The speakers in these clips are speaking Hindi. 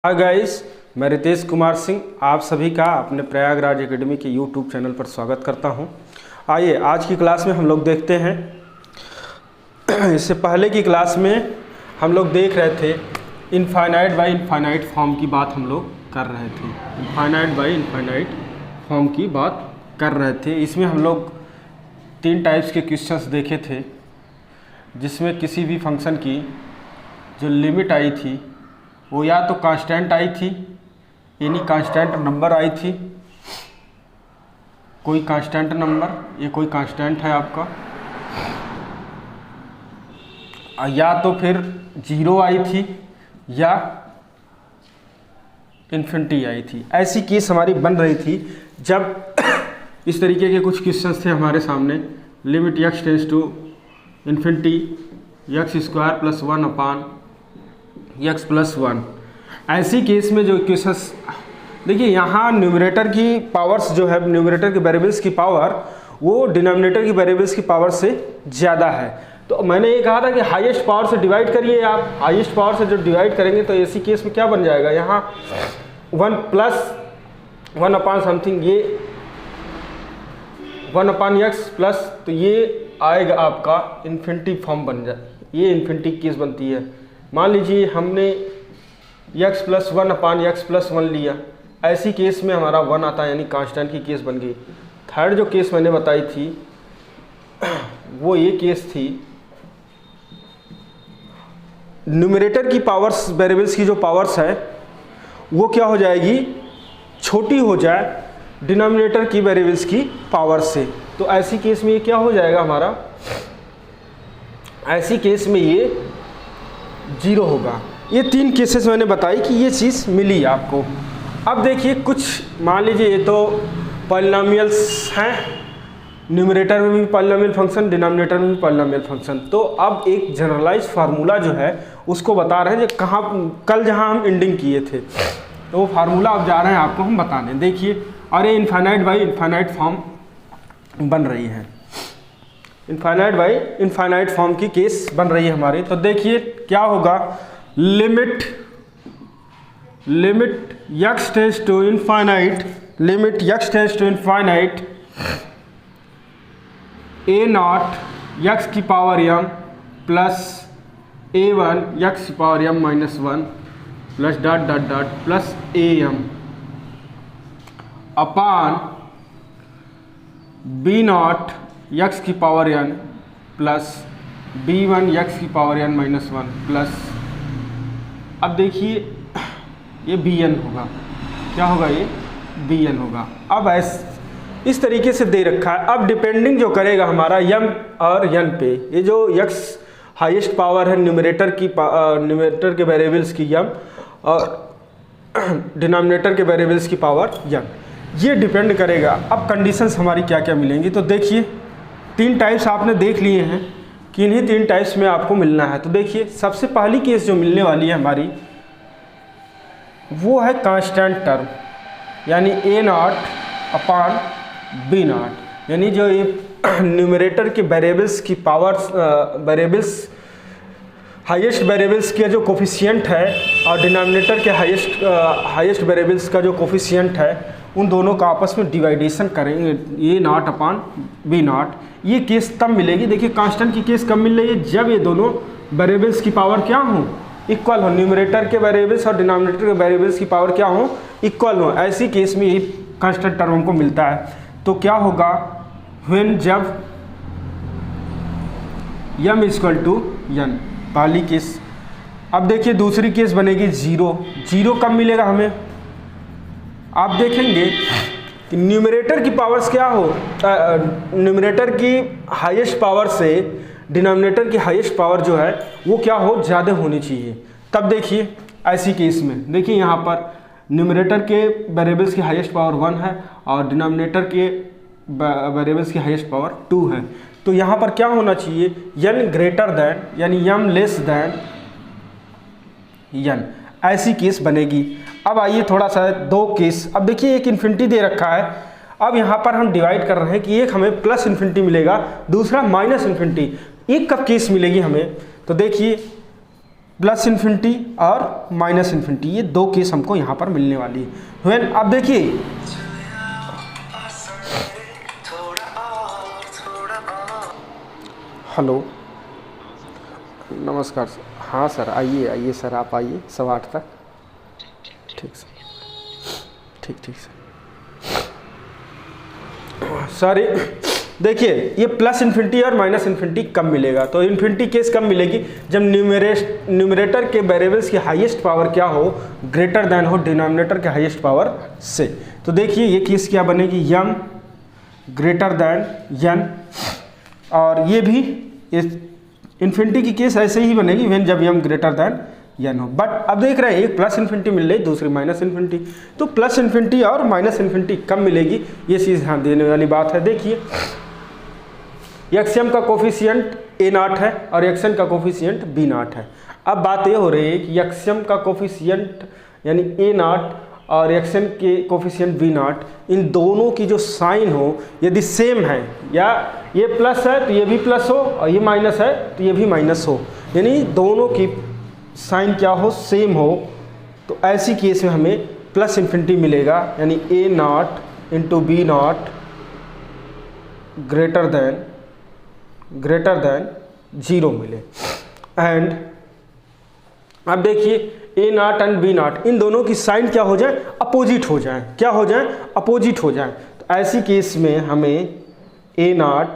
हाय गाइस, मैं रितेश कुमार सिंह आप सभी का अपने प्रयागराज एकेडमी के यूट्यूब चैनल पर स्वागत करता हूं। आइए आज की क्लास में हम लोग देखते हैं। इससे पहले की क्लास में हम लोग देख रहे थे इनफाइनाइट बाय इनफाइनाइट फॉर्म की बात हम लोग कर रहे थे। इनफाइनाइट बाय इनफाइनाइट फॉर्म की बात कर रहे थे। इसमें हम लोग 3 टाइप्स के क्वेश्चंस देखे थे, जिसमें किसी भी फंक्शन की जो लिमिट आई थी वो या तो कांस्टेंट आई थी, यानी कांस्टेंट नंबर आई थी, कोई कांस्टेंट नंबर, ये कोई कांस्टेंट है आपका, या तो फिर 0 आई थी या इन्फिनिटी आई थी। ऐसी केस हमारी बन रही थी जब इस तरीके के कुछ क्वेश्चंस थे हमारे सामने। Limit x tends to infinity x square plus 1 upon x plus 1। ऐसी केस में जो क्वेश्चंस देखिए, यहाँ न्यूमरेटर की पावर्स जो है, न्यूमरेटर के वेरिएबल्स की पावर वो डिनोमिनेटर की वेरिएबल्स की पावर से ज़्यादा है। तो मैंने ये कहा था कि हाईएस्ट पावर से डिवाइड करिए। आप हाईएस्ट पावर से जो डिवाइड करेंगे तो ऐसी केस में क्या बन जाएगा, यहाँ 1 प्लस 1 अपान समथिंग, ये 1 अपान x प्लस, तो ये आएगा आपका इन्फिनिटी फॉर्म बन जाए। ये इन्फिनिटी केस बनती है। मान लीजिए हमने x plus 1 upon x plus 1 लिया, ऐसी केस में हमारा 1 आता है, यानी कांस्टेंट की केस बन गई। थर्ड जो केस मैंने बताई थी वो ये केस थी, न्यूमरेटर की पावर्स, वेरिएबल्स की जो पावर्स है वो क्या हो जाएगी, छोटी हो जाए डिनोमिनेटर की वेरिएबल्स की पावर से। तो ऐसी केस में ये क्या हो जाएगा हमारा, ऐसी केस में ये 0 होगा। ये 3 केसेस मैंने बताई कि ये चीज़ मिली आपको। अब देखिए कुछ, मान लीजिए ये तो पॉलिनोमियल्स हैं, न्यूमरेटर में भी पॉलिनोमियल फंक्शन, डिनोमिनेटर में भी पॉलिनोमियल फंक्शन। तो अब एक जनरलाइज फार्मूला जो है उसको बता रहे हैं, जो कहाँ कल जहाँ हम एंडिंग किए थे, तो वो फार्मूला अब जा रहे हैं आपको हम बताने। देखिए, और ये इनफाइनाइट बाई इनफाइनाइट फॉर्म बन रही है, इनफाइनाइट बाई इनफाइनाइट फॉर्म की केस बन रही है हमारी। तो देखिए क्या होगा, limit x tends to infinite, limit x tends to infinite a0 x की power m plus a1 x की power m minus 1 plus dot dot dot plus am upon b0 x की power n plus b1 x की पावर n माइनस 1 प्लस, अब देखिए ये bn होगा, क्या होगा, ये bn होगा। अब इस तरीके से दे रखा है। अब डिपेंडिंग जो करेगा हमारा m और n पे, ये जो x हाईएस्ट पावर है न्यूमरेटर के वेरिएबल्स की m और डिनोमिनेटर के वेरिएबल्स की पावर n, ये डिपेंड करेगा। अब कंडीशंस हमारी क्या क्या मिलेंगी, तो देखिए 3 टाइप्स आपने देख लिए हैं कि इन्हीं 3 टाइप्स में आपको मिलना है। तो देखिए सबसे पहली केस जो मिलने वाली है हमारी वो है कांस्टेंट टर्म, यानी a0 अपान b0, यानी जो ये न्यूमरेटर के वेरिएबल्स की पावर्स, वेरिएबल्स हाईएस्ट वेरिएबल्स के जो कोफिशिएंट है और डिनोमिनेटर के हाईएस्ट वेरिएबल्स का जो कोफिशिएंट है, उन दोनों का आपस में डिवाइडेशन करेंगे, ये नॉट अपान b0। ये केस तब मिलेगी, देखिए कांस्टेंट की केस कब मिल रही है, जब ये दोनों वेरिएबल्स की पावर क्या हो, इक्वल हो, न्यूमरेटर के वेरिएबल्स और डिनोमिनेटर के वेरिएबल्स की पावर क्या हो, इक्वल हो। ऐसी केस में ये कांस्टेंट टर्म को मिलता है। तो क्या होगा, व्हेन जब m इक्वल टू n, पहली केस। अब देखिए दूसरी केस बनेगी 0 कब मिलेगा हमें, आप देखेंगे कि न्यूमरेटर की पावर्स क्या हो, न्यूमरेटर की हाईएस्ट पावर से डिनोमिनेटर की हाईएस्ट पावर जो है वो क्या हो, ज़्यादा होनी चाहिए। तब देखिए ऐसी केस में, देखिए यहाँ पर न्यूमरेटर के वेरिएबल्स की हाईएस्ट पावर 1 है और डिनोमिनेटर के वेरिएबल्स की हाईएस्ट पावर 2 है। तो यहाँ पर क्या होना चाहिए, n ग्रेटर दैन, यानी m लेस दैन n, ऐसी केस बनेगी। अब आइए थोड़ा सा 2 केस। अब देखिए एक इन्फिनिटी दे रखा है, अब यहाँ पर हम डिवाइड कर रहे हैं कि एक हमें प्लस इन्फिनिटी मिलेगा, दूसरा माइनस इन्फिनिटी। एक कब केस मिलेगी हमें, तो देखिए प्लस इन्फिनिटी और माइनस इन्फिनिटी, ये दो केस हमको यहाँ पर मिलने वाली है। व्हेन अब देखिए हेलो नमस्कार सर, हाँ सर आइए आइए सर, आप आइए 8:15 तक। ठीक सर, ठीक सर। सर देखिए ये प्लस इन्फिनिटी और माइनस इन्फिनिटी कब मिलेगा, तो इन्फिनिटी केस कब मिलेगी, जब न्यूमरेटर के वेरिएबल्स की हाईएस्ट पावर क्या हो, ग्रेटर देन हो डिनोमिनेटर के हाईएस्ट पावर से। तो देखिए ये केस क्या बनेगी, यम ग्रेटर देन यन, और ये भी इन्फिनिटी की केस ऐसे ही बनेगी व्हेन जब यम ग्रेटर देन यन हो। बट अब देख रहे हैं एक प्लस इन्फिनिटी मिल रही, दूसरी माइनस इन्फिनिटी, तो प्लस इन्फिनिटी और माइनस इन्फिनिटी कब मिलेगी, ये चीज़ ध्यान देने वाली बात है। देखिए एक्सएम का कोफिशिएंट A0 है और एक्सएन का कोफिशिएंट B0 है। अब बात ये हो रही है कि एक्सएम का कोफिशिएंट यानी A0 और एक्सएन के कोफिशिएंट B0, इन दोनों की जो साइन हो यदि सेम है, या ये प्लस है तो ये भी प्लस हो और ये माइनस है तो ये भी माइनस हो, यानी दोनों की साइन क्या हो, सेम हो, तो ऐसी केस में हमें प्लस इन्फिनिटी मिलेगा, यानी A0 into B0 greater than 0 मिले। एंड अब देखिए A0 एंड B0 इन दोनों की साइन क्या हो जाए, अपोजिट हो जाए, क्या हो जाए, अपोजिट हो जाए। तो ऐसी केस में हमें A0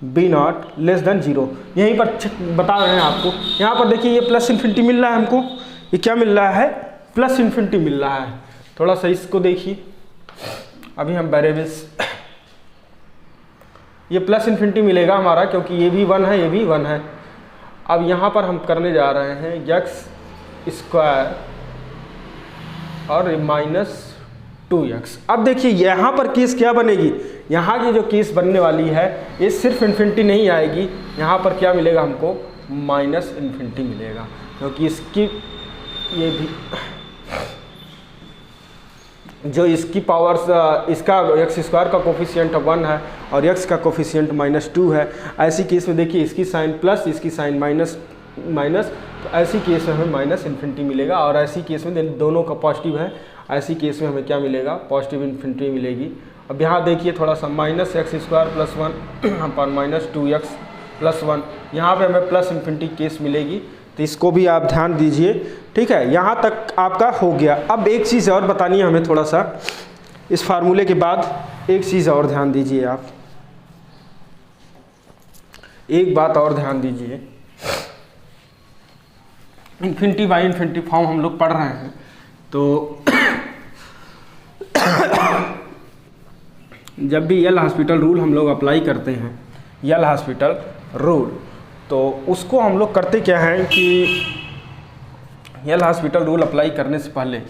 B0 लेस देन 0, यहीं पर बता रहे हैं आपको। यहाँ पर देखिए ये प्लस इन्फिनिटी मिल रहा है हमको, ये क्या मिल रहा है, प्लस इन्फिनिटी मिल रहा है। थोड़ा सा इसको देखिए, अभी हम वेरिएबल्स, ये प्लस इन्फिनिटी मिलेगा हमारा क्योंकि ये भी 1 है, ये भी 1 है। अब यहाँ पर हम करने जा रहे हैं x² और -2x। अब देखिए यहाँ पर केस क्या बनेगी, यहाँ की जो केस बनने वाली है ये सिर्फ इन्फिनिटी नहीं आएगी, यहाँ पर क्या मिलेगा हमको, माइनस इन्फिनिटी मिलेगा, क्योंकि इसकी ये भी जो इसकी पावर्स, इसका x² का कोफिशिएंट 1 है और x का कोफिशिएंट -2 है। ऐसी केस में देखिए इसकी साइन प्लस, इसकी साइन माइनस, तो ऐसी केस में हमें माइनस इन्फिनिटी मिलेगा, और ऐसी केस में दोनों का पॉजिटिव है, ऐसी केस में हमें क्या मिलेगा, पॉजिटिव इन्फिनिटी मिलेगी। अब यहाँ देखिए थोड़ा सा -x² + 1 अपन -2x + 1, यहाँ पे हमें प्लस इन्फिनिटी केस मिलेगी, तो इसको भी आप ध्यान दीजिए। ठीक है, यहाँ तक आपका हो गया। अब एक चीज़ और बतानी है हमें, थोड़ा सा इस फार्मूले के बाद एक चीज़ और ध्यान दीजिए, आप एक बात और ध्यान दीजिए। इन्फिनिटी बाई इन्फिनिटी फॉर्म हम लोग पढ़ रहे हैं, तो जब भी यल हॉस्पिटल रूल हम लोग अप्लाई करते हैं, यल हॉस्पिटल रूल, तो उसको हम लोग करते क्या हैं कि यल हॉस्पिटल रूल अप्लाई करने से पहले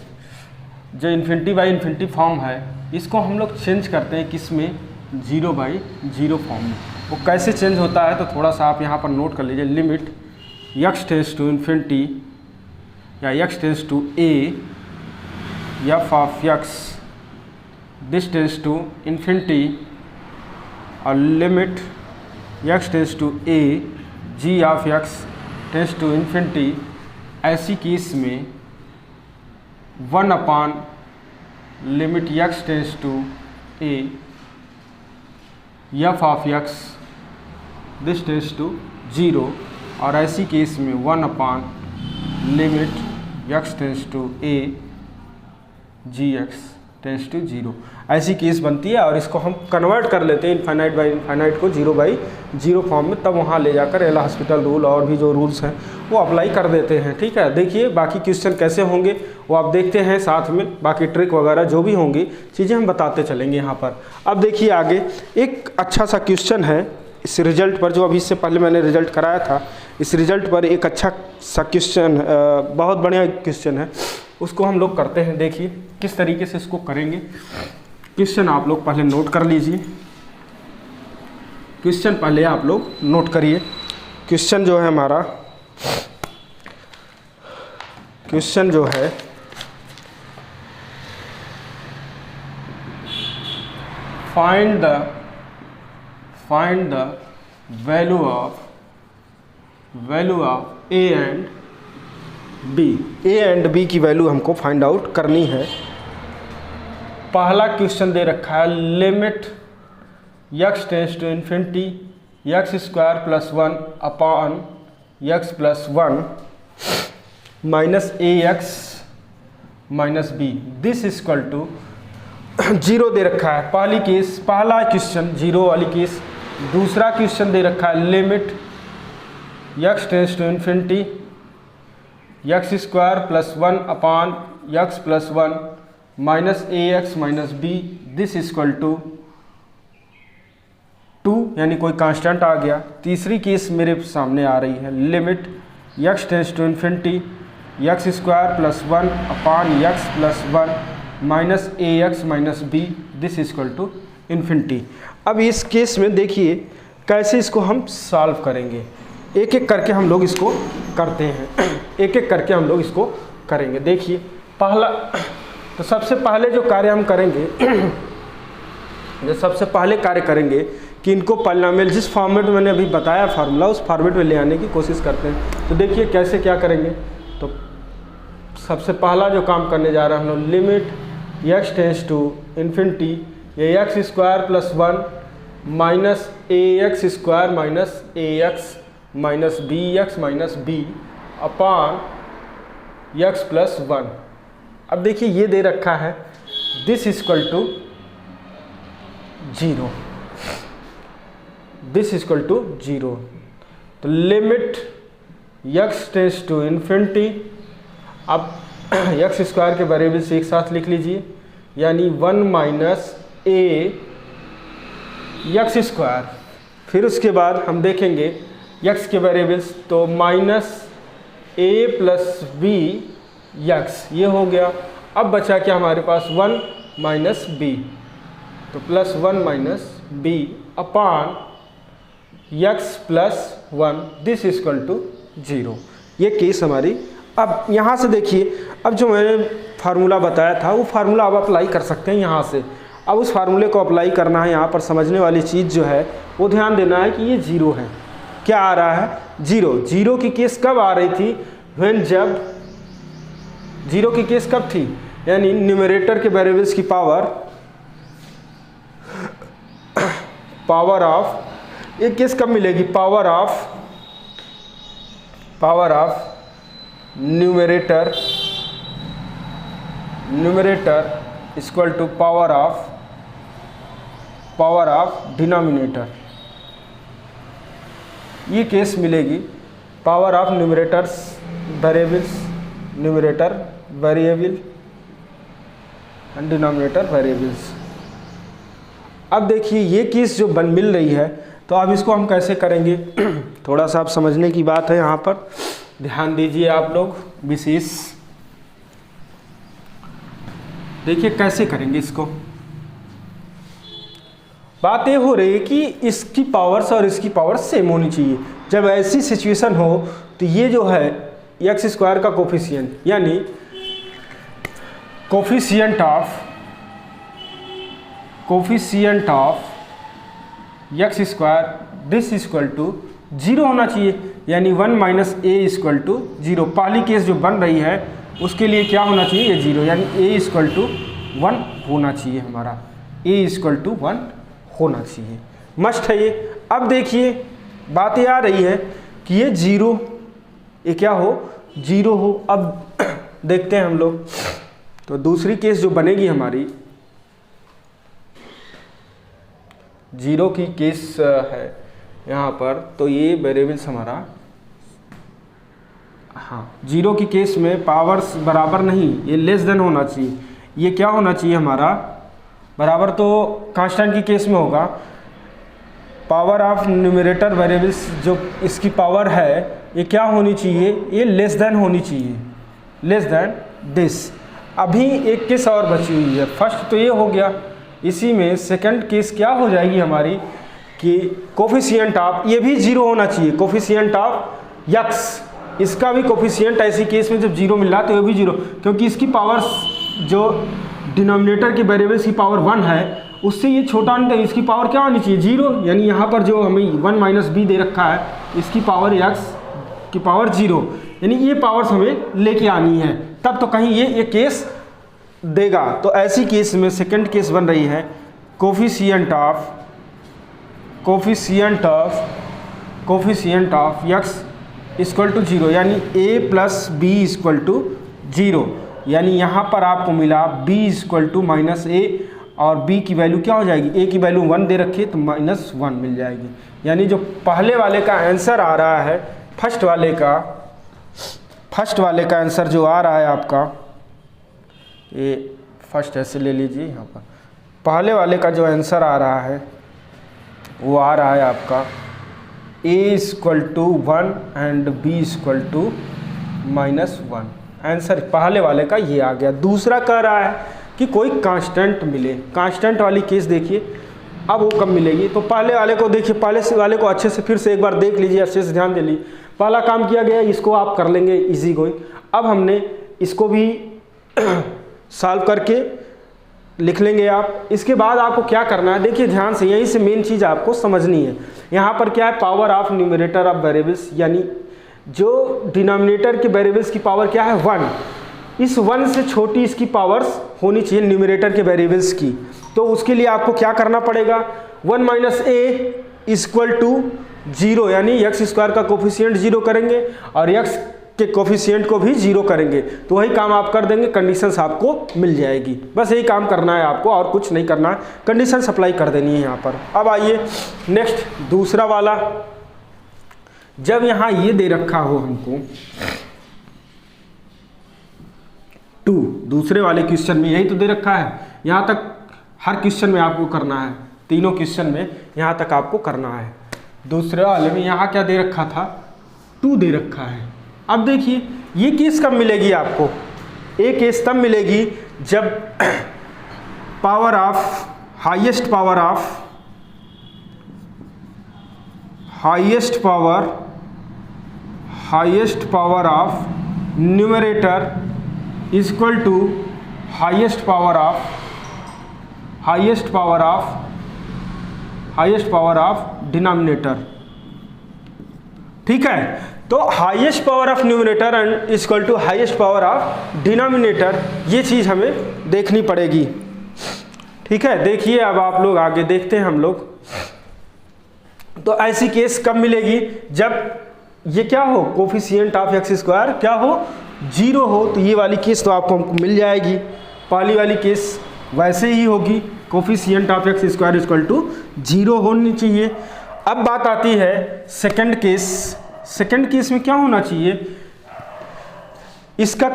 जो इन्फिनिटी बाई इन्फिनिटी फॉर्म है इसको हम लोग चेंज करते हैं, किस में, 0/0 फॉर्म में। वो कैसे चेंज होता है तो थोड़ा सा आप यहाँ पर नोट कर लीजिए। Limit x tends to infinity या x tends to a f of x this tends to infinity, और limit x tends to a g of x tends to infinity. ऐसी केस में 1 limit x tends to a f of x this tends to 0, और ऐसी केस में 1 limit x tends to a gx tends to 0। ऐसी केस बनती है, और इसको हम कन्वर्ट कर लेते हैं इनफाइनाइट बाई इनफाइनाइट को 0/0 फॉर्म में, तब वहाँ ले जाकर यल हॉस्पिटल रूल और भी जो रूल्स हैं वो अप्लाई कर देते हैं। ठीक है, देखिए बाकी क्वेश्चन कैसे होंगे वो आप देखते हैं, साथ में बाकी ट्रिक वगैरह जो भी होंगी चीज़ें हम बताते चलेंगे यहाँ पर। अब देखिए आगे एक अच्छा सा क्वेश्चन है इस रिजल्ट पर, जो अभी इससे पहले मैंने रिजल्ट कराया था, इस रिजल्ट पर एक अच्छा सा क्वेश्चन, बहुत बढ़िया क्वेश्चन है, उसको हम लोग करते हैं। देखिए किस तरीके से इसको करेंगे। क्वेश्चन आप लोग पहले नोट कर लीजिए, क्वेश्चन पहले आप लोग नोट करिए। क्वेश्चन जो है हमारा, क्वेश्चन जो है find the value of a and B, A and B की वैल्यू हमको फाइंड आउट करनी है। पहला क्वेश्चन दे रखा है limit x tends to infinity X square plus 1 upon x plus 1 minus A X minus B this equal to 0 दे रखा है। पहला क्वेश्चन 0 वाली केस। दूसरा क्वेश्चन दे रखा है limit x tends to infinity X square plus 1 upon x plus 1 minus A X minus B this equal to 2, यानी कोई कांस्टेंट आ गया। तीसरी केस मेरे सामने आ रही है limit x tends to infinity X square plus 1 upon x plus 1 minus A X minus B this equal to infinity. अब इस केस में देखिए कैसे इसको हम सॉल्व करेंगे। एक एक करके हम लोग इसको करते हैं, एक एक करके हम लोग इसको करेंगे। देखिए पहला तो सबसे पहले जो कार्य हम करेंगे सबसे पहले कार्य करेंगे कि इनको पॉलिनोमियल जिस फॉर्मेट में मैंने अभी बताया फार्मूला उस फॉर्मेट में ले आने की कोशिश करते हैं। तो देखिए कैसे क्या करेंगे। तो सबसे पहला जो काम करने जा रहे हैं हम लोग limit x tends to infinity ये X square plus 1 minus A X squared minus A X minus B X minus B upon X plus 1। अब देखिए ये दे रखा है this equal to 0, this equal to 0। तो limit x tends to infinity, अब एक्स स्क्वायर के वेरिएबल्स एक साथ लिख लीजिए यानी 1 माइनस ए एक्स स्क्वायर। फिर उसके बाद हम देखेंगे x के वेरिएबल्स तो minus A plus B X ये हो गया। अब बचा क्या हमारे पास 1 माइनस बी, तो plus 1 minus B upon X plus 1 this equal to 0। ये केस हमारी। अब यहाँ से देखिए अब जो मैंने फार्मूला बताया था वो फार्मूला अब अप्लाई कर सकते हैं यहाँ से। अब उस फार्मूले को अप्लाई करना है। यहाँ पर समझने वाली चीज़ जो है वो ध्यान देना है कि ये 0 है। क्या आ रहा है 0। 0 की केस कब आ रही थी व्हेन जब 0 की केस कब थी यानी न्यूमरेटर के वेरिएबल्स की पावर ऑफ एक केस कब मिलेगी power of numerator equal to power of denominator. ये केस मिलेगी power of numerator variable and denominator variables. अब देखिए ये केस जो मिल रही है तो अब इसको हम कैसे करेंगे थोड़ा सा आप समझने की बात है। यहाँ पर ध्यान दीजिए आप लोग विशेष। देखिए कैसे करेंगे इसको। बात ये हो रही है कि इसकी पावर्स और इसकी पावर सेम होनी चाहिए। जब ऐसी सिचुएशन हो तो ये जो है एक्स स्क्वायर का कोफिशिएंट यानी coefficient of X square this equal to 0 होना चाहिए यानी 1 माइनस ए इक्वल टू 0। पहली केस जो बन रही है उसके लिए क्या होना चाहिए ये 0 यानी ए इक्वल टू 1 होना चाहिए हमारा। ए इक्वल टू 1 होना चाहिए, मस्ट है ये। अब देखिए बात ये आ रही है कि ये 0 ये क्या हो 0 हो। अब देखते हैं हम लोग। तो दूसरी केस जो बनेगी हमारी 0 की केस है यहाँ पर। तो ये वेरिएबल्स हमारा 0 की केस में पावर्स बराबर नहीं ये लेस देन होना चाहिए। ये क्या होना चाहिए हमारा बराबर तो कांस्टेंट की केस में होगा। पावर ऑफ न्यूमरेटर वेरिएबल्स जो इसकी पावर है ये क्या होनी चाहिए ये लेस देन होनी चाहिए, लेस देन दिस। अभी एक केस और बची हुई है। फर्स्ट तो ये हो गया। इसी में सेकंड केस क्या हो जाएगी हमारी कि कोफिशिएंट ऑफ ये भी 0 होना चाहिए। कोफिशिएंट ऑफ एक्स इसका भी कोफिशिएंट ऐसी केस में जब 0 मिल रहा है तो ये भी 0 क्योंकि इसकी पावर जो डिनोमिनेटर की वेरिएबल्स की पावर 1 है उससे ये छोटा नहीं था। इसकी पावर क्या होनी चाहिए 0 यानी यहाँ पर जो हमें 1 माइनस बी दे रखा है इसकी पावर x की पावर 0 यानी ये पावर्स हमें लेके आनी है, तब तो कहीं ये केस देगा। तो ऐसी केस में सेकंड केस बन रही है coefficient of x equal to 0, यानी a plus B equal to 0, यानी यहाँ पर आपको मिला b equal to minus A, और b की वैल्यू क्या हो जाएगी, a की वैल्यू 1 दे रखी है तो -1 मिल जाएगी। यानी जो पहले वाले का आंसर आ रहा है, फर्स्ट वाले का आंसर जो आ रहा है आपका, ये फर्स्ट ऐसे ले लीजिए, यहाँ पर पहले वाले का जो आंसर आ रहा है वो आ रहा है आपका a equal to 1 and b equal to -1। Answer पहले वाले का ये आ गया। दूसरा कह रहा है कि कोई कांस्टेंट मिले। कांस्टेंट वाली केस देखिए, अब वो कब मिलेगी, तो पहले वाले को देखिए, पहले से वाले को अच्छे से फिर से एक बार देख लीजिए, अच्छे से ध्यान दे लीजिए। पहला काम किया गया, इसको आप कर लेंगे इजी गोइंग। अब हमने इसको भी सॉल्व करके लिख लेंगे आप। इसके बाद आपको क्या करना है, देखिए ध्यान से, यहीं से मेन चीज़ आपको समझनी है। यहाँ पर क्या है, power of numerator of variables, यानी जो डिनोमिनेटर के वेरिएबल्स की पावर क्या है 1, इस 1 से छोटी इसकी पावर्स होनी चाहिए न्यूमरेटर के वेरिएबल्स की। तो उसके लिए आपको क्या करना पड़ेगा, 1 माइनस ए इक्वल टू 0, यानी x स्क्वायर का कोफिशिएंट 0 करेंगे और x के कोफिशिएंट को भी 0 करेंगे, तो वही काम आप कर देंगे, कंडीशंस आपको मिल जाएगी। बस यही काम करना है आपको, और कुछ नहीं करना है, कंडीशन अप्लाई कर देनी है यहाँ पर। अब आइए नेक्स्ट, दूसरा वाला। जब यहाँ ये दे रखा हो हमको 2, दूसरे वाले क्वेश्चन में यही तो दे रखा है, यहाँ तक हर क्वेश्चन में आपको करना है, तीनों क्वेश्चन में यहाँ तक आपको करना है। दूसरे वाले में यहाँ क्या दे रखा था, 2 दे रखा है। अब देखिए ये केस कब मिलेगी आपको, एक केस तब मिलेगी जब power of highest power of numerator equal to highest power of denominator. ठीक है, तो highest power of numerator and equal to highest power of denominator, ये चीज़ हमें देखनी पड़ेगी। ठीक है, देखिए अब आप लोग आगे देखते हैं हम लोग। तो ऐसी केस कब मिलेगी, जब ये क्या हो, कोफिशिएंट ऑफ x स्क्वायर क्या हो, 0 हो, तो ये वाली केस तो आपको हमको मिल जाएगी। पहली वाली केस वैसे ही होगी, coefficient of x square equal to 0 होनी चाहिए। अब बात आती है सेकंड केस। सेकंड केस में क्या होना चाहिए, इसका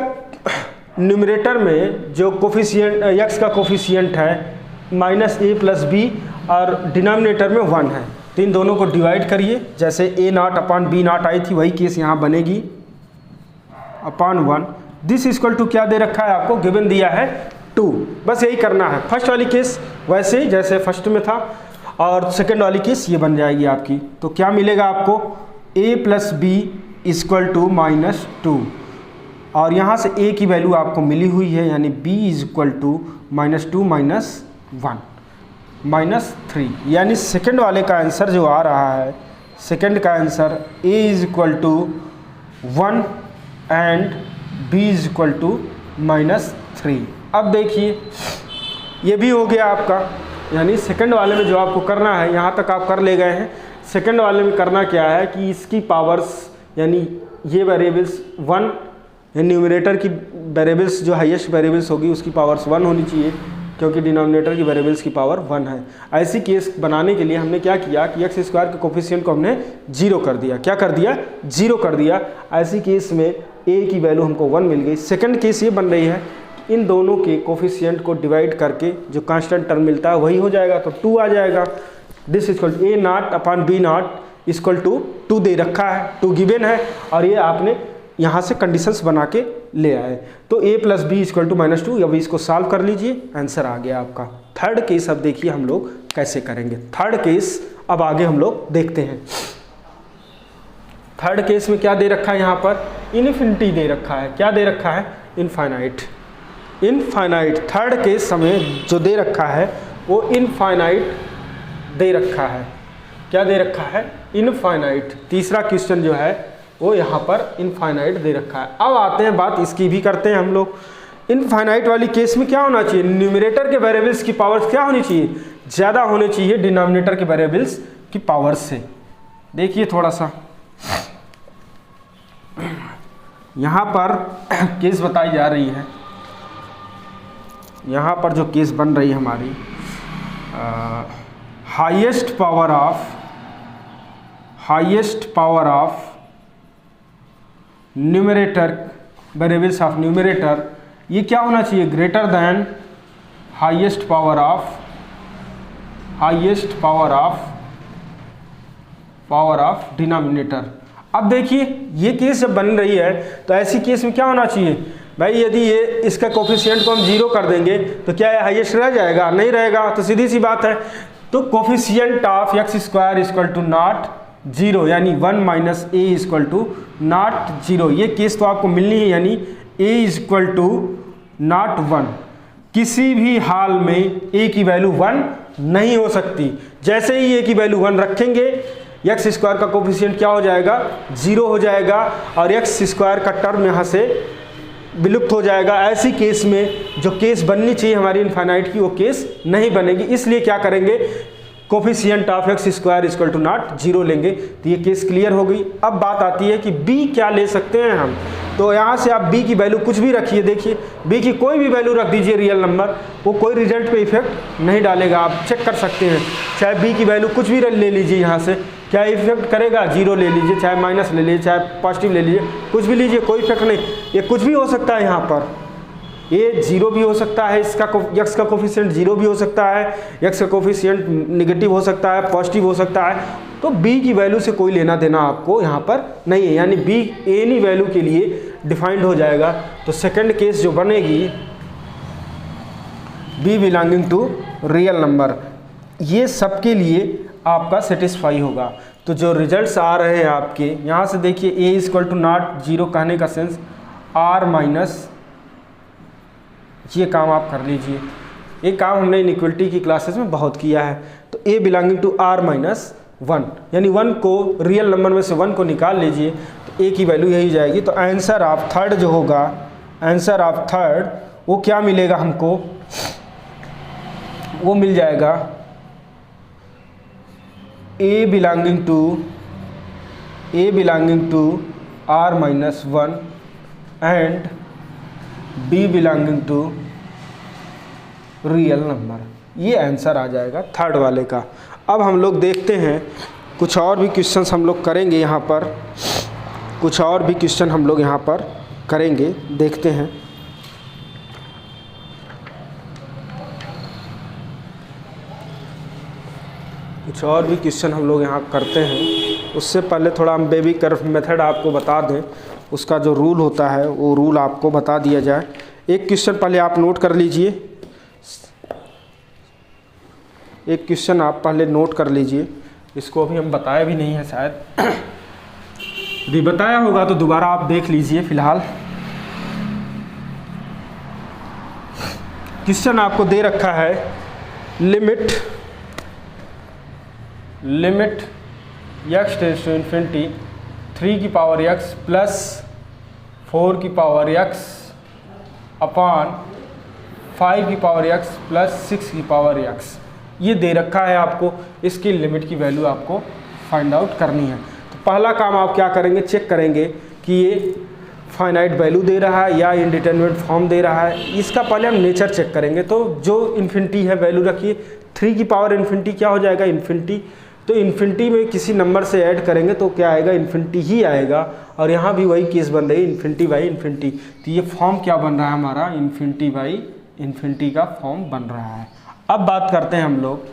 न्यूमरेटर में जो कोफिशिएंट x का कोफिशिएंट है -a प्लस b और डिनोमिनेटर में 1 है, तो इन दोनों को डिवाइड करिए। जैसे a0 अपॉन b0 आई थी, वही केस यहाँ बनेगी अपॉन 1। दिस इक्वल टू क्या दे रखा है आपको, गिवन दिया है 2। बस यही करना है। फर्स्ट वाली केस वैसे ही जैसे फर्स्ट में था, और सेकंड वाली केस ये बन जाएगी आपकी। तो क्या मिलेगा आपको, a plus B equal to -2, और यहाँ से a की वैल्यू आपको मिली हुई है, यानी b इक्वल टू -2 -1 -3। यानी सेकंड वाले का आंसर जो आ रहा है, सेकंड का answer a equal to 1 and b equal to -3। अब देखिए ये भी हो गया आपका, यानी सेकंड वाले में जो आपको करना है, यहाँ तक आप कर ले गए हैं। सेकंड वाले में करना क्या है कि इसकी पावर्स, यानी ये वेरिएबल्स 1, न्यूमरेटर की वेरिएबल्स जो हाईएस्ट वेरिएबल्स होगी उसकी पावर्स 1 होनी चाहिए, क्योंकि डिनोमिनेटर की वेरिएबल्स की पावर 1 है। ऐसी केस बनाने के लिए हमने क्या किया कि x स्क्वायर के कोफिशिएंट को हमने 0 कर दिया। क्या कर दिया, 0 कर दिया। ऐसी केस में a की वैल्यू हमको 1 मिल गई। सेकंड केस ये बन रही है, इन दोनों के कोफिशिएंट को डिवाइड करके जो कांस्टेंट टर्म मिलता है वही हो जाएगा, तो 2 आ जाएगा। This equal to a0 upon b0 equal to 2 दे रखा है, 2 गिवन है, और ये आपने यहाँ से कंडीशंस बना के ले आए। तो a plus B equal to -2, अभी इसको सॉल्व कर लीजिए, आंसर आ गया आपका। थर्ड केस अब देखिए हम लोग कैसे करेंगे। थर्ड केस अब आगे हम लोग देखते हैं। थर्ड केस में क्या दे रखा है, यहाँ पर इनफिनिटी दे रखा है। क्या दे रखा है, इनफाइनाइट। थर्ड केस हमें जो दे रखा है वो इनफाइनाइट दे रखा है। क्या दे रखा है, इनफाइनाइट। तीसरा क्वेश्चन जो है वो यहाँ पर इनफाइनाइट दे रखा है। अब आते हैं बात इसकी भी करते हैं हम लोग। इनफाइनाइट वाली केस में क्या होना चाहिए, न्यूमरेटर के वेरिएबल्स की पावर्स क्या होनी चाहिए, ज़्यादा होनी चाहिए डिनोमिनेटर के वेरिएबल्स की पावर्स से। देखिए थोड़ा सा यहाँ पर केस बताई जा रही है, यहाँ पर जो केस बन रही है हमारी, highest power of numerator variables of numerator, ये क्या होना चाहिए, greater than highest power of denominator. अब देखिए ये केस जब बन रही है तो ऐसी केस में क्या होना चाहिए भाई, यदि ये इसका कोफिशिएंट को हम 0 कर देंगे तो क्या है, हाईएस्ट रह जाएगा, नहीं रहेगा। तो सीधी सी बात है, तो coefficient of x square equal to not 0, यानी 1 minus a equal to not 0। ये केस तो आपको मिलनी है, यानी a इक्वल टू नॉट 1। किसी भी हाल में a की वैल्यू 1 नहीं हो सकती। जैसे ही a की वैल्यू 1 रखेंगे, एक्स स्क्वायर का कोफिशिएंट क्या हो जाएगा, 0 हो जाएगा और एक्स स्क्वायर का टर्म यहाँ से विलुप्त हो जाएगा। ऐसी केस में जो केस बननी चाहिए हमारी इनफाइनाइट की, वो केस नहीं बनेगी। इसलिए क्या करेंगे, coefficient of X square equal to not 0 लेंगे। तो ये केस क्लियर हो गई। अब बात आती है कि बी क्या ले सकते हैं हम। तो यहाँ से आप बी की वैल्यू कुछ भी रखिए, देखिए बी की कोई भी वैल्यू रख दीजिए रियल नंबर, वो कोई रिजल्ट पे इफेक्ट नहीं डालेगा। आप चेक कर सकते हैं, चाहे बी की वैल्यू कुछ भी ले लीजिए, यहाँ से क्या इफेक्ट करेगा, 0 ले लीजिए, चाहे माइनस ले लीजिए, चाहे पॉजिटिव ले लीजिए, कुछ भी लीजिए, कोई इफेक्ट नहीं। ये कुछ भी हो सकता है, यहाँ पर ये 0 भी हो सकता है, इसका एक्स का कोफिशिएंट 0 भी हो सकता है, एक्स का कोफिशिएंट नेगेटिव हो सकता है, पॉजिटिव हो सकता है। तो बी की वैल्यू से कोई लेना देना आपको यहाँ पर नहीं है, यानी बी एनी वैल्यू के लिए डिफाइंड हो जाएगा। तो सेकंड केस जो बनेगी, B belonging to real number, ये सबके लिए आपका सेटिस्फाई होगा। तो जो रिजल्ट्स आ रहे हैं आपके यहाँ से देखिए, a इक्वल टू नॉट 0 कहने का सेंस r माइनस, ये काम आप कर लीजिए। ये काम हमने इनइक्वलिटी की क्लासेस में बहुत किया है। तो a belonging to r minus 1, यानी 1 को रियल नंबर में से 1 को निकाल लीजिए, तो a की वैल्यू यही जाएगी। तो आंसर ऑफ थर्ड जो होगा, आंसर ऑफ थर्ड वो क्या मिलेगा हमको, वो मिल जाएगा a belonging to r minus 1 and b belonging to real number. ये आंसर आ जाएगा थर्ड वाले का। अब हम लोग देखते हैं कुछ और भी क्वेश्चंस हम लोग करेंगे यहाँ पर, कुछ और भी क्वेश्चन हम लोग यहाँ पर करेंगे, देखते हैं। कुछ और भी क्वेश्चन हम लोग यहाँ करते हैं। उससे पहले थोड़ा हम बेबी कर्व मेथड आपको बता दें, उसका जो रूल होता है वो रूल आपको बता दिया जाए। एक क्वेश्चन पहले आप नोट कर लीजिए, एक क्वेश्चन आप पहले नोट कर लीजिए। इसको अभी हम बताया भी नहीं है शायद, यदि बताया होगा तो दोबारा आप देख लीजिए। फिलहाल क्वेश्चन आपको दे रखा है, limit x tends to infinity 3 की पावर x प्लस 4 की पावर x अपॉन 5 की पावर x प्लस 6 की पावर x, ये दे रखा है आपको। इसकी लिमिट की वैल्यू आपको फाइंड आउट करनी है। तो पहला काम आप क्या करेंगे, चेक करेंगे कि ये फाइनाइट वैल्यू दे रहा है या इंडिटरमिनेट फॉर्म दे रहा है। इसका पहले हम नेचर चेक करेंगे। तो जो इन्फिनिटी है वैल्यू रखिए, 3 की पावर इन्फिनिटी क्या हो जाएगा, इन्फिनिटी। तो इन्फिनिटी में किसी नंबर से ऐड करेंगे तो क्या आएगा, इन्फिनिटी ही आएगा। और यहाँ भी वही केस बन रही है, इन्फिनिटी बाई इन्फिनिटी। तो ये फॉर्म क्या बन रहा है हमारा, इन्फिनिटी बाई इन्फिनिटी का फॉर्म बन रहा है। अब बात करते हैं हम लोग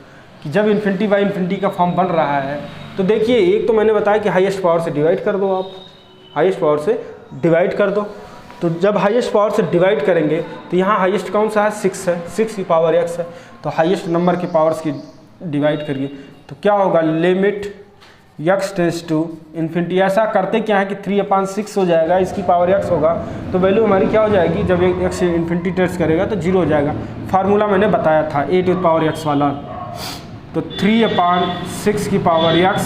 कि जब इन्फिनिटी बाई इन्फिनिटी का फॉर्म बन रहा है तो देखिए, एक तो मैंने बताया कि हाईएस्ट पावर से डिवाइड कर दो, आप हाईएस्ट पावर से डिवाइड कर दो। तो जब हाईएस्ट पावर से डिवाइड करेंगे तो यहाँ हाईएस्ट कौन सा है, 6 है, 6 की पावर x है। तो हाईएस्ट नंबर के पावर्स की डिवाइड करिए तो क्या होगा, limit x tends to infinity. ऐसा करते क्या है कि 3/6 हो जाएगा, इसकी पावर x होगा तो वैल्यू हमारी क्या हो जाएगी, जब x इन्फिनिटी टेंड्स करेगा तो 0 हो जाएगा। फार्मूला मैंने बताया था a to the power x वाला। तो 3/6 की पावर x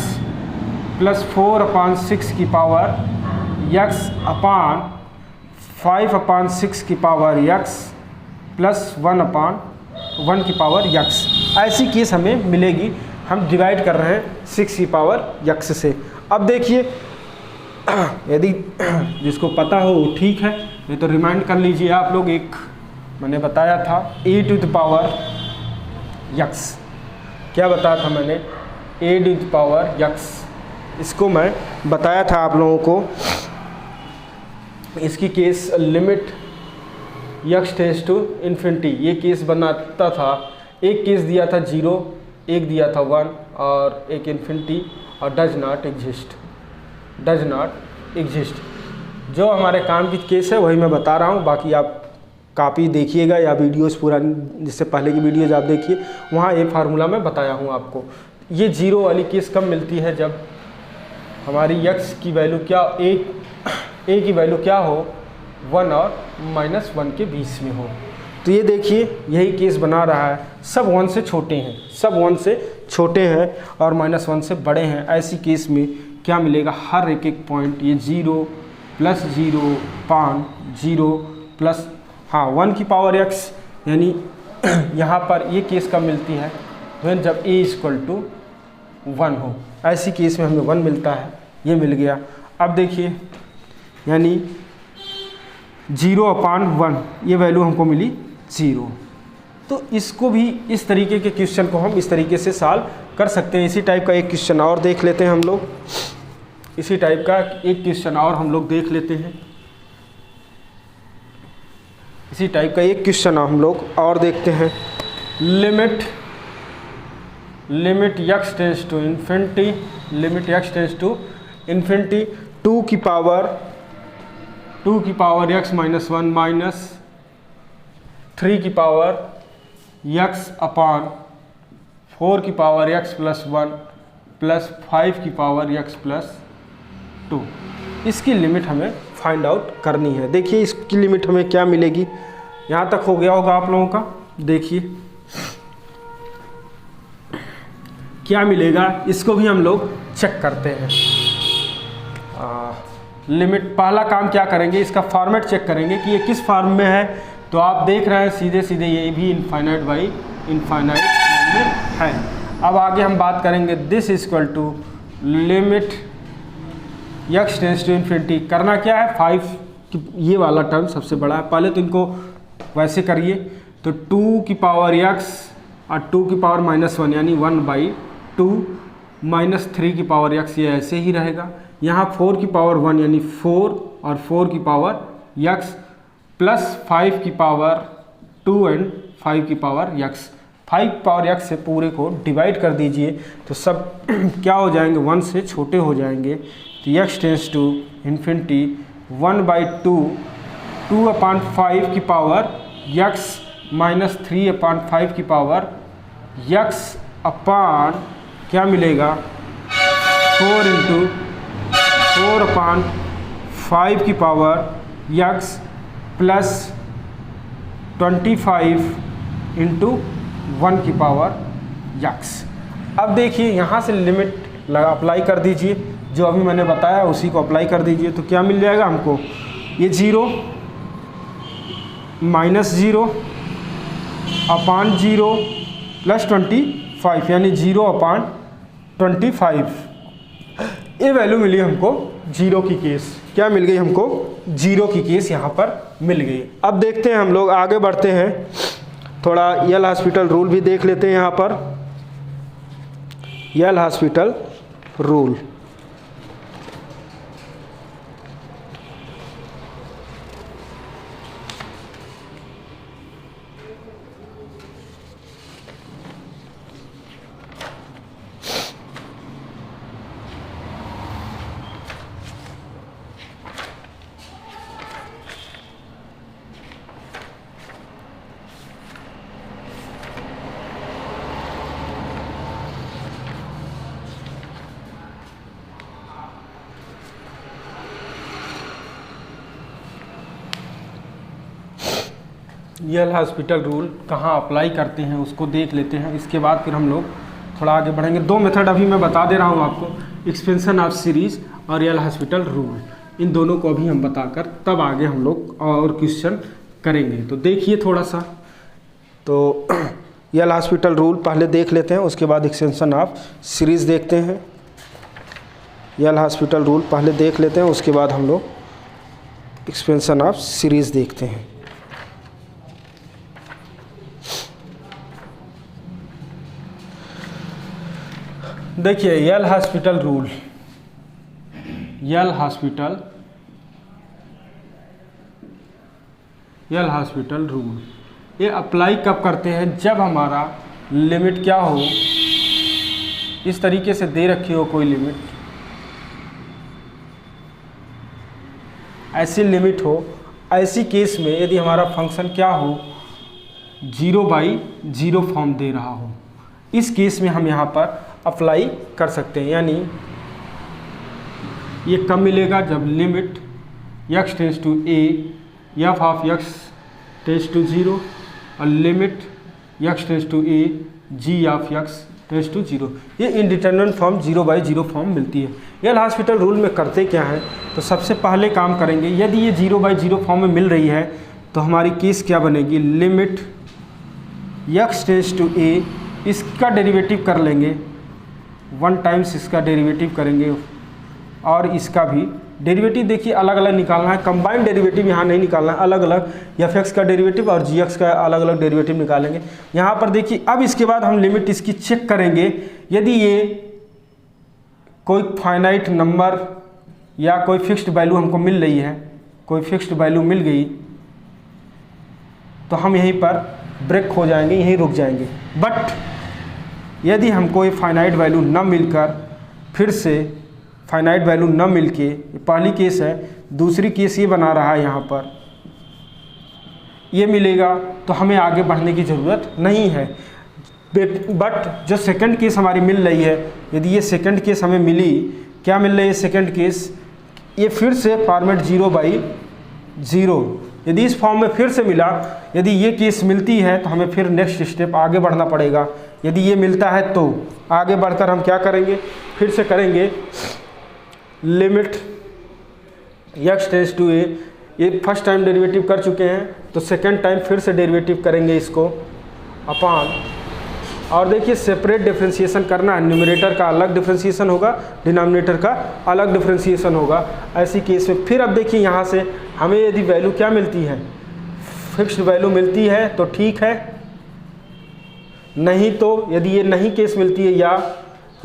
प्लस 4/6 की पावर यक्स अपान 5/6 की पावर यक्स प्लस 1/1 की पावर यक्स। ऐसी केस हमें मिलेगी। हम डिवाइड कर रहे हैं 6 की पावर यक्स से। अब देखिए, यदि जिसको पता हो वो ठीक है, नहीं तो रिमाइंड कर लीजिए आप लोग। एक मैंने बताया था a⁴ यक्स, क्या बताया था मैंने, a⁴ यक्स। इसको मैं बताया था आप लोगों को। इसकी case limit X tends to infinity, ये केस बनाता था। एक केस दिया था 0, एक दिया था 1 और एक इन्फिनिटी और डज नॉट एग्जिस्ट। जो हमारे काम की केस है वही मैं बता रहा हूँ। बाकी आप कॉपी देखिएगा या वीडियोस पुरानी जिससे पहले की वीडियोस आप देखिए, वहाँ एक फार्मूला मैं बताया हूँ आपको। ये 0 वाली केस कब मिलती है, जब हमारी यक्स की वैल्यू क्या, ए की वैल्यू क्या हो, 1 और -1 के बीच में हो। तो ये देखिए यही केस बना रहा है। सब 1 से छोटे हैं, सब 1 से छोटे हैं और -1 से बड़े हैं। ऐसी केस में क्या मिलेगा, हर एक पॉइंट ये 0 + 0/0 प्लस 1 की पावर x, यानी यहाँ पर ये केस कब मिलती है, when जब a = 1 हो। ऐसी केस में हमें 1 मिलता है, ये मिल गया। अब देखिए, यानी 0/1 ये वैल्यू हमको मिली 0। तो इसको भी, इस तरीके के क्वेश्चन को हम इस तरीके से सॉल्व कर सकते हैं। इसी टाइप का एक क्वेश्चन और देख लेते हैं हम लोग। इसी टाइप का एक क्वेश्चन और हम लोग देख लेते हैं। इसी टाइप का एक क्वेश्चन हम लोग और देखते हैं। Limit X tends to infinity, limit X tends to infinity 2 की पावर x -1 माइनस 3 की पावर x अपान 4 की पावर x + 1 प्लस 5 की पावर x + 2। इसकी लिमिट हमें फाइंड आउट करनी है। देखिए इसकी लिमिट हमें क्या मिलेगी, यहाँ तक हो गया होगा आप लोगों का। देखिए क्या मिलेगा, इसको भी हम लोग चेक करते हैं। लिमिट, पहला काम क्या करेंगे, इसका फॉर्मेट चेक करेंगे कि ये किस फॉर्म में है। तो आप देख रहे हैं सीधे सीधे ये भी इनफाइनाइट बाई इनफाइनाइट में है। अब आगे हम बात करेंगे, this = limit X tends to infinity. करना क्या है, 5 ये वाला टर्म सबसे बड़ा है। पहले तो इनको वैसे करिए, तो 2 की पावर x और 2 की पावर -1 यानी 1/2 माइनस 3 की पावर x, ये ऐसे ही रहेगा। यहाँ 4 की पावर 1 यानी 4 और 4 की पावर x प्लस 5 की पावर 2 एंड 5 की पावर x। 5 पावर x से पूरे को डिवाइड कर दीजिए तो सब क्या हो जाएंगे, 1 से छोटे हो जाएंगे। तो x टेंड्स टू इन्फिनिटी 1/2 2/5 की पावर x माइनस 3/5 की पावर x अपान क्या मिलेगा, 4 × 4/5 की पावर x प्लस 25 × 1 की पावर x। अब देखिए यहाँ से लिमिट अप्लाई कर दीजिए, जो अभी मैंने बताया उसी को अप्लाई कर दीजिए। तो क्या मिल जाएगा हमको, ये 0 -0 अपान 0 प्लस 25 यानी 0/25। ये वैल्यू मिली हमको 0 की केस। क्या मिल गई हमको, 0 की केस यहाँ पर मिल गई। अब देखते हैं हम लोग आगे बढ़ते हैं, थोड़ा यल हॉस्पिटल रूल भी देख लेते हैं। यहाँ पर यल हॉस्पिटल रूल, यल हॉस्पिटल रूल कहाँ अप्लाई करते हैं उसको देख लेते हैं। इसके बाद फिर हम लोग थोड़ा आगे बढ़ेंगे। 2 मेथड अभी मैं बता दे रहा हूँ आपको, एक्सपेंशन ऑफ सीरीज और यल हॉस्पिटल रूल। इन दोनों को अभी हम बताकर तब आगे हम लोग और क्वेश्चन करेंगे। तो देखिए थोड़ा सा, तो एल हॉस्पिटल रूल पहले देख लेते हैं, उसके बाद एक्सटेंशन ऑफ सीरीज़ देखते हैं। एल हॉस्पिटल रूल पहले देख लेते हैं, उसके बाद हम लोग एक्सपेंशन ऑफ सीरीज़ देखते हैं। देखिए L hospital rule, L'Hospital rule ये अप्लाई कब करते हैं, जब हमारा लिमिट क्या हो, इस तरीके से दे रखी हो कोई लिमिट, ऐसी लिमिट हो, ऐसी केस में यदि हमारा फंक्शन क्या हो 0/0 फॉर्म दे रहा हो, इस केस में हम यहाँ पर अप्लाई कर सकते हैं। यानी ये कब मिलेगा, जब limit x tends to a f of x tends to 0 और limit x tends to a g of x tends to 0, ये इंडिटरमिनेट फॉर्म 0/0 फॉर्म मिलती है। एल हॉस्पिटल रूल में करते क्या है, तो सबसे पहले काम करेंगे, यदि ये 0/0 फॉर्म में मिल रही है तो हमारी केस क्या बनेगी, limit x tends to a, इसका डेरिवेटिव कर लेंगे 1 टाइम्स, इसका डेरिवेटिव करेंगे और इसका भी डेरिवेटिव देखिए अलग अलग निकालना है, कंबाइंड डेरिवेटिव यहाँ नहीं निकालना है, अलग अलग f(x) का डेरिवेटिव और g(x) का अलग अलग डेरिवेटिव निकालेंगे। यहाँ पर देखिए अब इसके बाद हम लिमिट इसकी चेक करेंगे, यदि ये कोई फाइनाइट नंबर या कोई फिक्स्ड वैल्यू हमको मिल रही है, कोई फिक्स्ड वैल्यू मिल गई तो हम यहीं पर ब्रेक हो जाएंगे, यहीं रुक जाएंगे। बट यदि हमको ये फाइनाइट वैल्यू न मिलकर, फिर से फाइनाइट वैल्यू न मिलके, पहली केस है, दूसरी केस ये बना रहा है यहाँ पर ये मिलेगा, तो हमें आगे बढ़ने की ज़रूरत नहीं है। बट जो सेकंड केस हमारी मिल रही है, यदि ये सेकंड केस हमें मिली, क्या मिल रही है सेकंड केस, ये फिर से फॉर्मेट 0/0, यदि इस फॉर्म में फिर से मिला, यदि ये केस मिलती है तो हमें फिर नेक्स्ट स्टेप आगे बढ़ना पड़ेगा। यदि ये मिलता है तो आगे बढ़कर हम क्या करेंगे, फिर से करेंगे limit x tends to a, ये फर्स्ट टाइम डेरिवेटिव कर चुके हैं तो सेकंड टाइम फिर से डेरिवेटिव करेंगे इसको अपान, और देखिए सेपरेट डिफरेंशिएशन करना है, न्यूमरेटर का अलग डिफरेंशिएशन होगा, डिनोमिनेटर का अलग डिफरेंशिएशन होगा। ऐसी केस में फिर अब देखिए यहाँ से हमें यदि वैल्यू क्या मिलती है, फिक्स्ड वैल्यू मिलती है तो ठीक है, नहीं तो यदि ये नहीं केस मिलती है या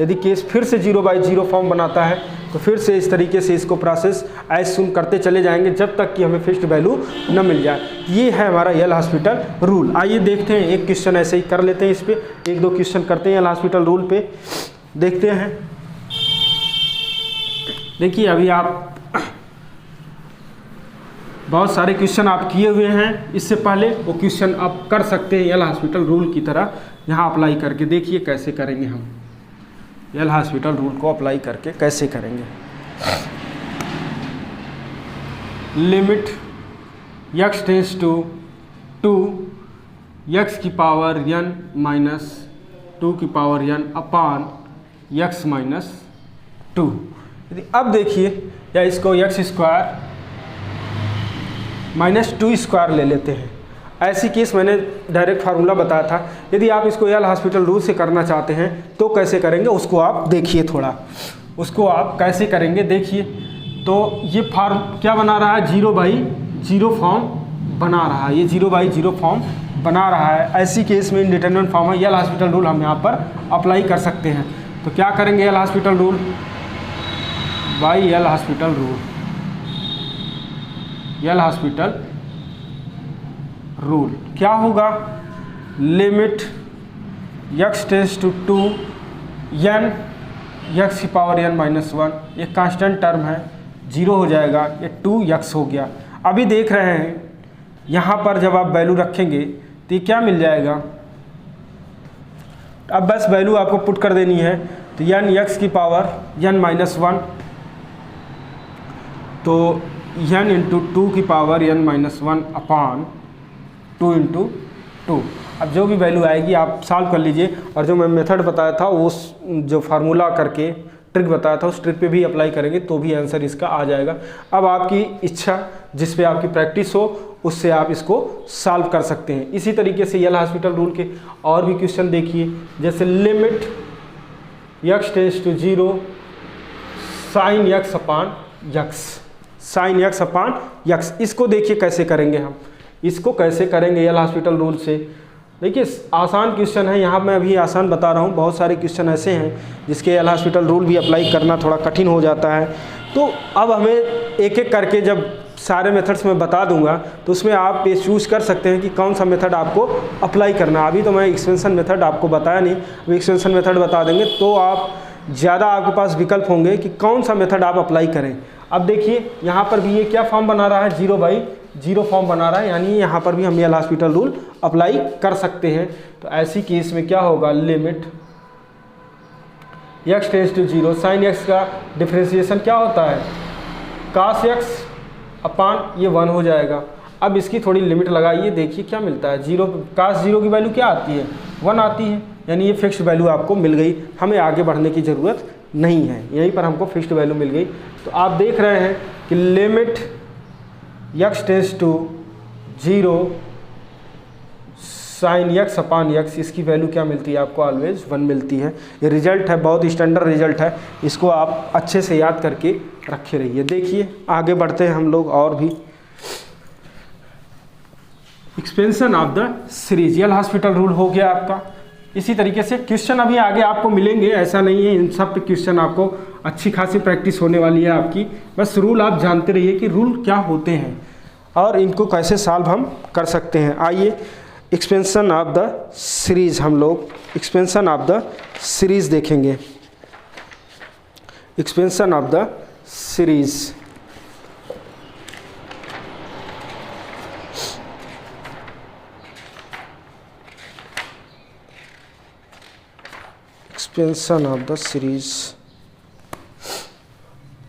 यदि केस फिर से 0/0 फॉर्म बनाता है तो फिर से इस तरीके से इसको प्रोसेस एज सुन करते चले जाएंगे जब तक कि हमें फिक्स्ड वैल्यू न मिल जाए। ये है हमारा एल हॉस्पिटल रूल। आइए देखते हैं, एक क्वेश्चन ऐसे ही कर लेते हैं, इस पर 1-2 क्वेश्चन करते हैं एल हॉस्पिटल रूल पे, देखते हैं। देखिए अभी आप बहुत सारे क्वेश्चन आप किए हुए हैं, इससे पहले वो क्वेश्चन आप कर सकते हैं एल हॉस्पिटल रूल की तरह, यहाँ अप्लाई करके देखिए कैसे करेंगे हम एल हॉस्पिटल रूल को अप्लाई करके कैसे करेंगे। Limit x tends to 2 x की पावर n माइनस 2 की power n upon x minus 2। यदि अब देखिए, या इसको x² माइनस 2² ले लेते हैं, ऐसी केस मैंने डायरेक्ट फार्मूला बताया था। यदि आप इसको एल हॉस्पिटल रूल से करना चाहते हैं तो कैसे करेंगे उसको आप देखिए, थोड़ा उसको आप कैसे करेंगे देखिए। तो ये फॉर्म क्या बना रहा है, 0/0 फॉर्म बना रहा है, ये 0/0 फॉर्म बना रहा है। ऐसी केस में इंडिटरमिनेट फॉर्म है, एल हॉस्पिटल रूल हम यहाँ पर अप्लाई कर सकते हैं। तो क्या करेंगे, L'Hospital rule by L'Hospital rule, L'Hospital rule क्या होगा, limit x tends to 2 n x की पावर n माइनस 1, ये कांस्टेंट टर्म है, 0 हो जाएगा, ये 2x हो गया। अभी देख रहे हैं यहाँ पर जब आप वैल्यू रखेंगे तो ये क्या मिल जाएगा, अब बस वैल्यू आपको पुट कर देनी है, तो n x की पावर n माइनस 1, तो n इंटू 2 की पावर n माइनस 1 अपान 2 इंटू 2। अब जो भी वैल्यू आएगी आप सॉल्व कर लीजिए, और जो मैं मेथड बताया था वो जो फार्मूला करके ट्रिक बताया था उस ट्रिक पे भी अप्लाई करेंगे तो भी आंसर इसका आ जाएगा। अब आपकी इच्छा जिस पे आपकी प्रैक्टिस हो उससे आप इसको सॉल्व कर सकते हैं। इसी तरीके से यल हॉस्पिटल रूल के और भी क्वेश्चन देखिए, जैसे limit x tends to 0 sine x upon x, sine x upon x। इसको देखिए कैसे करेंगे हम, इसको कैसे करेंगे यल हॉस्पिटल रूल से। देखिए आसान क्वेश्चन है, यहाँ मैं अभी आसान बता रहा हूँ, बहुत सारे क्वेश्चन ऐसे हैं जिसके यल हॉस्पिटल रूल भी अप्लाई करना थोड़ा कठिन हो जाता है। तो अब हमें एक एक करके जब सारे मेथड्स मैं बता दूंगा तो उसमें आप ये चूज कर सकते हैं कि कौन सा मेथड आपको अप्लाई करना। अभी तो मैं एक्सपेंशन मेथड आपको बताया नहीं, अभी एक्सपेंशन मेथड बता देंगे तो आप ज़्यादा आपके पास विकल्प होंगे कि कौन सा मेथड आप अप्लाई करें। अब देखिए यहाँ पर भी ये क्या फॉर्म बना रहा है, 0/0 फॉर्म बना रहा है, यानी यहाँ पर भी हम यल हॉस्पिटल रूल अप्लाई कर सकते हैं। तो ऐसी केस में क्या होगा, limit x tends to 0 sine x का डिफ्रेंसिएशन क्या होता है, cos x अपान ये 1 हो जाएगा। अब इसकी थोड़ी लिमिट लगाइए, देखिए क्या मिलता है, 0 cos 0 की वैल्यू क्या आती है, 1 आती है, यानी ये फिक्स्ड वैल्यू आपको मिल गई, हमें आगे बढ़ने की ज़रूरत नहीं है, यहीं पर हमको फिक्स्ड वैल्यू मिल गई। तो आप देख रहे हैं कि limit x tends to 0 sine x upon x, इसकी वैल्यू क्या मिलती है आपको, ऑलवेज 1 मिलती है। ये रिजल्ट है, बहुत स्टैंडर्ड रिजल्ट है, इसको आप अच्छे से याद करके रखे रहिए। देखिए आगे बढ़ते हैं हम लोग और भी। Expansion of the series, L hospital rule हो गया आपका। इसी तरीके से क्वेश्चन अभी आगे आपको मिलेंगे, ऐसा नहीं है, इन सब पे क्वेश्चन आपको अच्छी खासी प्रैक्टिस होने वाली है आपकी। बस रूल आप जानते रहिए कि रूल क्या होते हैं और इनको कैसे सॉल्व हम कर सकते हैं। आइए एक्सपेंशन ऑफ द सीरीज, हम लोग एक्सपेंशन ऑफ द सीरीज देखेंगे। Expansion of the series, expansion of the series,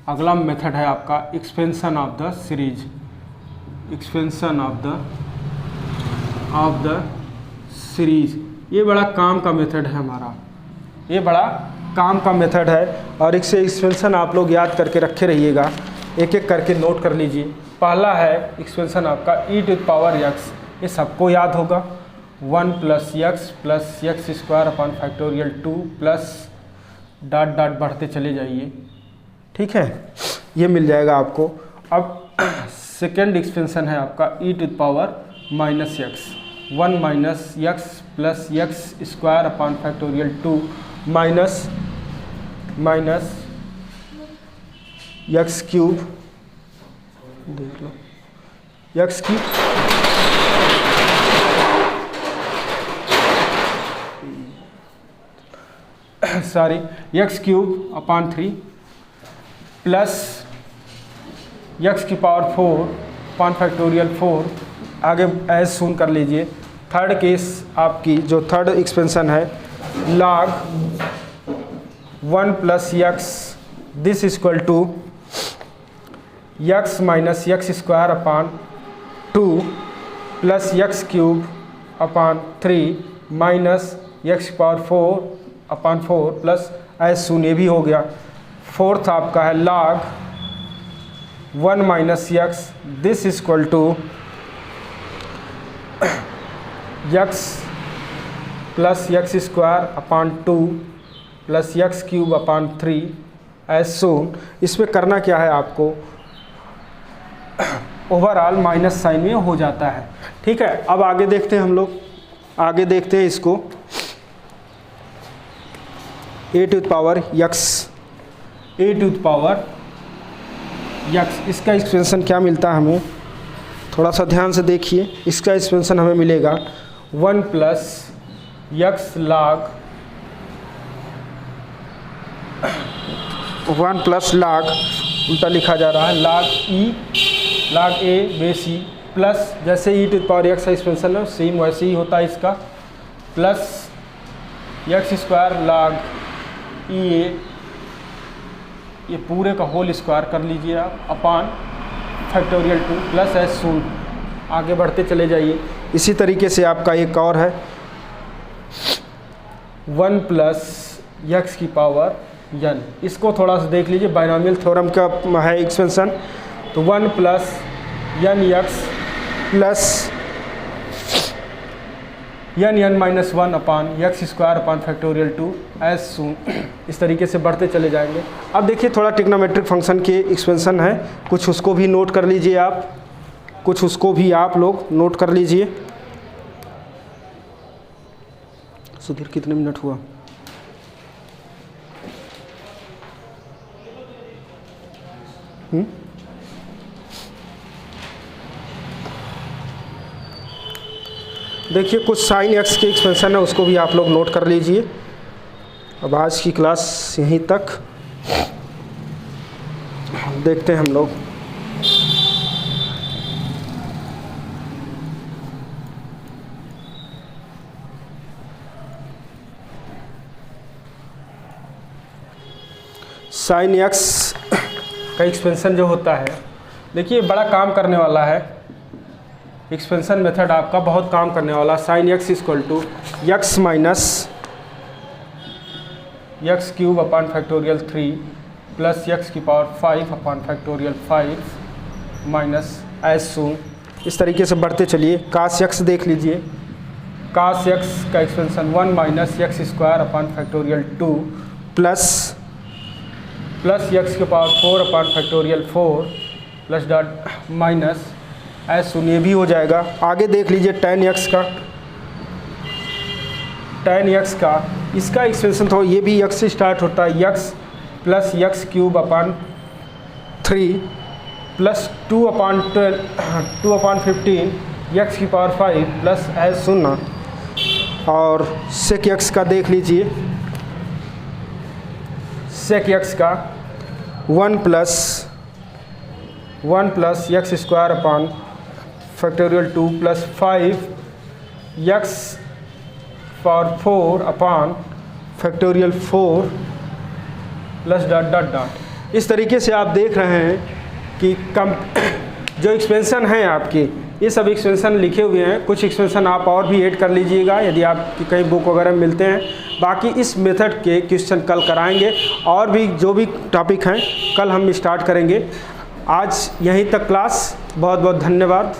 अगला मेथड है आपका expansion of the series. Expansion of the series, ये बड़ा काम का मेथड है हमारा, ये बड़ा काम का मेथड है और इससे एक्सपेंशन आप लोग याद करके रखे रहिएगा, एक एक करके नोट कर लीजिए। पहला है एक्सपेंशन आपका e to the power x, ये सबको याद होगा, 1 + x square upon factorial 2 plus dot dot बढ़ते चले जाइए, ठीक है, ये मिल जाएगा आपको। अब सेकेंड एक्सपेंशन है आपका e to the power -x, 1 - x plus x square upon factorial 2 minus x cube, देख लो x cube sorry x cube upon 3 plus x की पावर 4 अपान फैक्टोरियल 4, आगे एज सून कर लीजिए। थर्ड केस आपकी जो थर्ड एक्सपेंशन है, log 1 + x this equal to x minus x square upon 2 plus x cube upon 3 minus x power 4 upon 4 plus as soon, ये भी हो गया। फोर्थ आपका है log 1 - x this equal to x plus x square upon 2 plus x cube upon 3 एज सोन। इसमें करना क्या है आपको, ओवरऑल माइनस साइन में हो जाता है, ठीक है। अब आगे देखते हैं हम लोग, आगे देखते हैं इसको, a to the power x, इसका एक्सपेंशन क्या मिलता है हमें, थोड़ा सा ध्यान से देखिए। इसका एक्सपेंशन हमें मिलेगा 1 + x log 1 + log, उल्टा लिखा जा रहा है, log a base e plus, जैसे e to the power x का एक्सपेंशन है सेम वैसे ही होता है इसका, plus x square log e a, ये पूरे का होल स्क्वायर कर लीजिए आप, अपान फैक्टोरियल 2 प्लस एज सून, आगे बढ़ते चले जाइए। इसी तरीके से आपका एक और है 1 + x की पावर n, इसको थोड़ा सा देख लीजिए, बाइनोमियल थ्योरम का है एक्सपेंशन। तो 1 plus n x plus n minus 1 upon X square upon factorial 2 एज सून, इस तरीके से बढ़ते चले जाएंगे। अब देखिए थोड़ा ट्रिग्नोमेट्रिक फंक्शन के एक्सपेंशन है, कुछ उसको भी नोट कर लीजिए आप, कुछ उसको भी आप लोग नोट कर लीजिए। सुधीर कितने मिनट हुआ? देखिए कुछ साइन एक्स के एक्सपेंशन है, उसको भी आप लोग नोट कर लीजिए। अब आज की क्लास यहीं तक, देखते हैं हम लोग। साइन एक्स का एक्सपेंशन जो होता है, देखिए बड़ा काम करने वाला है एक्सपेंशन मेथड, आपका बहुत काम करने वाला। Sine x equal to x minus x cube upon factorial 3 plus x की power 5 upon factorial 5 minus as सून, इस तरीके से बढ़ते चलिए। कास एक्स देख लीजिए, कास एक्स का expansion 1 minus x square upon factorial 2 plus x की power 4 upon factorial 4 plus dot minus as soon, ये भी हो जाएगा। आगे देख लीजिए tan x का, tan x का इसका एक्सपेंशन तो ये भी x से स्टार्ट होता है, x plus x cube upon 3 plus 2 अपान 15 एक्स की पावर 5 प्लस एज सुनना। और सेक एक्स का देख लीजिए, सेक एक्स का 1 plus x square upon factorial 2 plus 5 x power 4 upon factorial 4 plus dot dot dot. इस तरीके से आप देख रहे हैं कि जो एक्सपेंशन हैं आपके, ये सब एक्सपेंशन लिखे हुए हैं। कुछ एक्सपेंशन आप और भी ऐड कर लीजिएगा यदि आपकी कहीं बुक वगैरह में मिलते हैं। बाकी इस मेथड के क्वेश्चन कल कराएंगे, और भी जो भी टॉपिक हैं कल हम स्टार्ट करेंगे। आज यहीं तक क्लास, बहुत बहुत धन्यवाद।